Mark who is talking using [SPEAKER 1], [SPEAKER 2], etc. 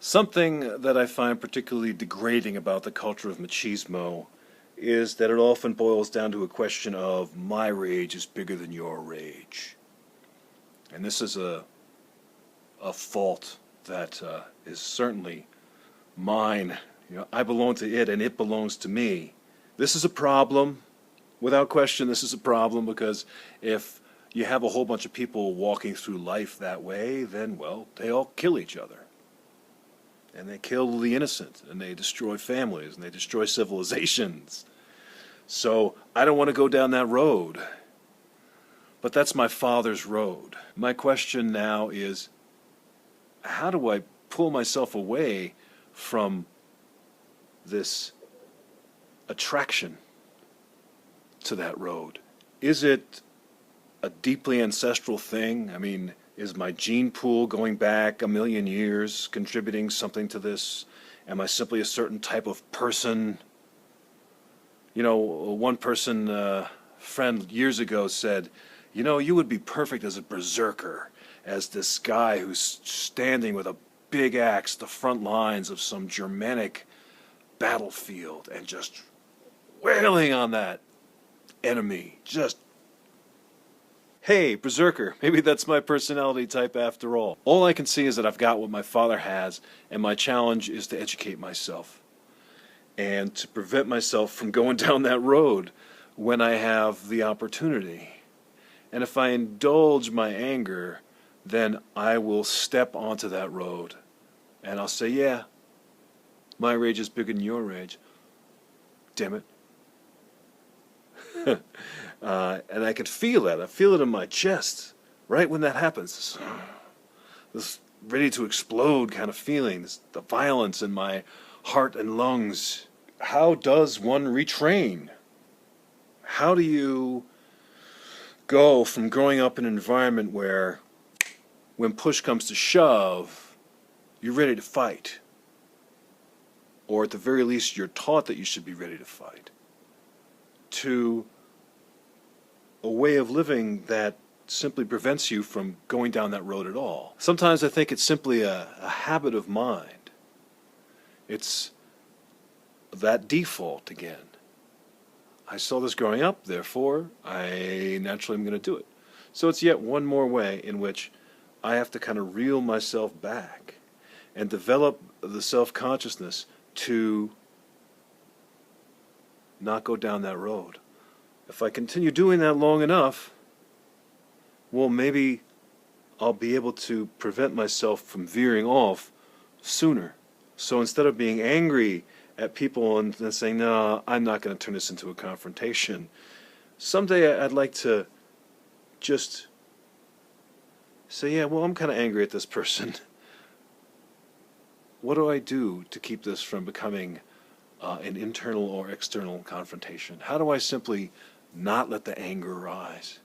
[SPEAKER 1] Something that I find particularly degrading about the culture of machismo is that it often boils down to a question of my rage is bigger than your rage. And this is a fault that is certainly mine. I belong to it and it belongs to me. This is a problem. Without question, this is a problem because if you have a whole bunch of people walking through life that way, then, well, they all kill each other. And they kill the innocent, and they destroy families, and they destroy civilizations. So I don't want to go down that road. But that's my father's road. My question now is, how do I pull myself away from this attraction to that road? Is it a deeply ancestral thing? I mean, is my gene pool going back a million years contributing something to this? Am I simply a certain type of person? One friend years ago said, you would be perfect as a berserker, as this guy who's standing with a big axe at the front lines of some Germanic battlefield and just wailing on that enemy. Hey, berserker, maybe that's my personality type after all. All I can see is that I've got what my father has, and my challenge is to educate myself and to prevent myself from going down that road when I have the opportunity. And if I indulge my anger, then I will step onto that road and I'll say, yeah, my rage is bigger than your rage. Damn it. And I can feel that. I feel it in my chest right when that happens. This ready to explode kind of feeling, the violence in my heart and lungs. How does one retrain? How do you go from growing up in an environment where when push comes to shove, you're ready to fight? Or at the very least, you're taught that you should be ready to fight, to a way of living that simply prevents you from going down that road at all. Sometimes I think it's simply a habit of mind. It's that default again. I saw this growing up, therefore I naturally am going to do it. So it's yet one more way in which I have to kind of reel myself back and develop the self-consciousness to not go down that road. If I continue doing that long enough, well, maybe I'll be able to prevent myself from veering off sooner. So instead of being angry at people and then saying, no, I'm not going to turn this into a confrontation, someday I'd like to just say, yeah, well, I'm kind of angry at this person. What do I do to keep this from becoming an internal or external confrontation? How do I simply not let the anger rise?